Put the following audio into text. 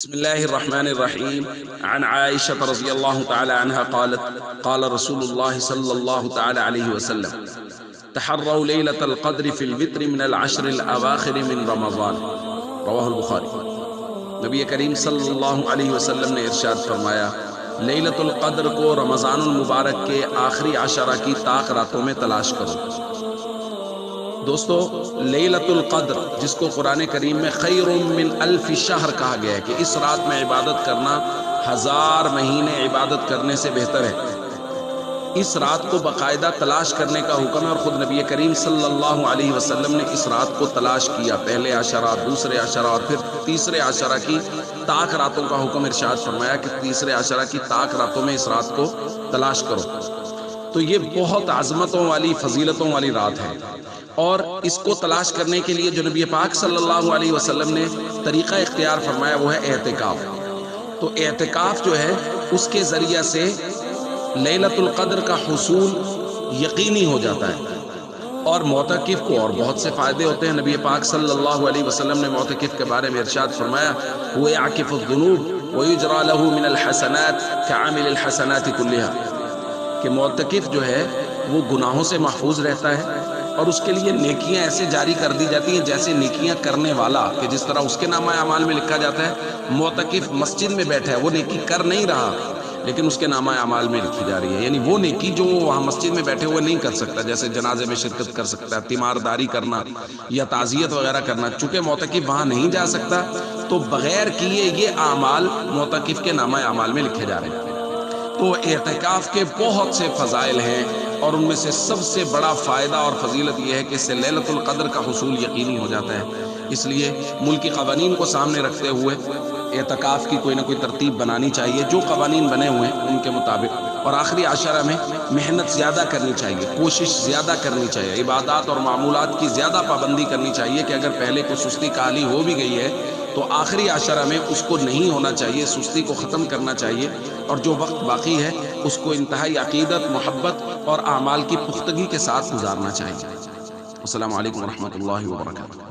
بسم الله الرحمن الرحيم. عن عائشة رضي الله تعالى عنها قالت قال رسول الله صلى الله تعالى عليه وسلم تحروا ليلة القدر في الوتر من العشر الأواخر من رمضان. رواه البخاری. نبی کریم صلی اللہ علیہ وسلم نے ارشاد فرمایا، لیلۃ القدر کو رمضان المبارک کے آخری عشرہ کی طاق راتوں میں تلاش کرو۔ دوستو، لیلۃ القدر جس کو قرآن کریم میں خیر من الف شہر کہا گیا ہے کہ اس رات میں عبادت کرنا 1000 مہینے عبادت کرنے سے بہتر ہے، اس رات کو باقاعدہ تلاش کرنے کا حکم ہے، اور خود نبی کریم صلی اللہ علیہ وسلم نے اس رات کو تلاش کیا۔ پہلے عشرہ، دوسرے عشرہ اور پھر تیسرے عشرہ کی طاق راتوں کا حکم ارشاد فرمایا کہ تیسرے عشرہ کی طاق راتوں میں اس رات کو تلاش کرو۔ تو یہ بہت عظمتوں والی، فضیلتوں والی رات ہے، اور اس کو تلاش کرنے کے لیے جو نبی پاک صلی اللہ علیہ وسلم نے طریقہ اختیار فرمایا وہ ہے اعتکاف۔ تو اعتکاف جو ہے اس کے ذریعہ سے لیلۃ القدر کا حصول یقینی ہو جاتا ہے، اور معتکف کو اور بہت سے فائدے ہوتے ہیں۔ نبی پاک صلی اللہ علیہ وسلم نے معتکف کے بارے میں ارشاد فرمایا، هو يعكف الذنوب ويجرى له من الحسنات كعامل الحسنات كلها، کہ معتکف جو ہے وہ گناہوں سے محفوظ رہتا ہے، اور اس کے لیے نیکیاں ایسے جاری کر دی جاتی ہیں جیسے نیکیاں کرنے والا، کہ جس طرح اس کے نامہ اعمال میں لکھا جاتا ہے معتکف مسجد میں بیٹھا ہے، وہ نیکی کر نہیں رہا لیکن اس کے نامہ اعمال میں لکھی جا رہی ہے، یعنی وہ نیکی جو وہ وہاں مسجد میں بیٹھے ہوئے نہیں کر سکتا، جیسے جنازے میں شرکت کر سکتا ہے، تیمارداری کرنا یا تعزیت وغیرہ کرنا، چونکہ معتکف وہاں نہیں جا سکتا تو بغیر کیے یہ اعمال معتکف کے نامہ اعمال میں لکھے جا رہے ہیں۔ تو اعتکاف کے بہت سے فضائل ہیں، اور ان میں سے سب سے بڑا فائدہ اور فضیلت یہ ہے کہ اس سے لیلۃ القدر کا حصول یقینی ہو جاتا ہے۔ اس لیے ملکی قوانین کو سامنے رکھتے ہوئے اعتکاف کی کوئی نہ کوئی ترتیب بنانی چاہیے، جو قوانین بنے ہوئے ہیں ان کے مطابق، اور آخری عشرہ میں محنت زیادہ کرنی چاہیے، کوشش زیادہ کرنی چاہیے، عبادات اور معمولات کی زیادہ پابندی کرنی چاہیے، کہ اگر پہلے کوئی سستی کاہلی ہو بھی گئی ہے تو آخری عشرہ میں اس کو نہیں ہونا چاہیے، سستی کو ختم کرنا چاہیے، اور جو وقت باقی ہے اس کو انتہائی عقیدت، محبت اور اعمال کی پختگی کے ساتھ گزارنا چاہیے۔ السلام علیکم ورحمۃ اللہ وبرکاتہ۔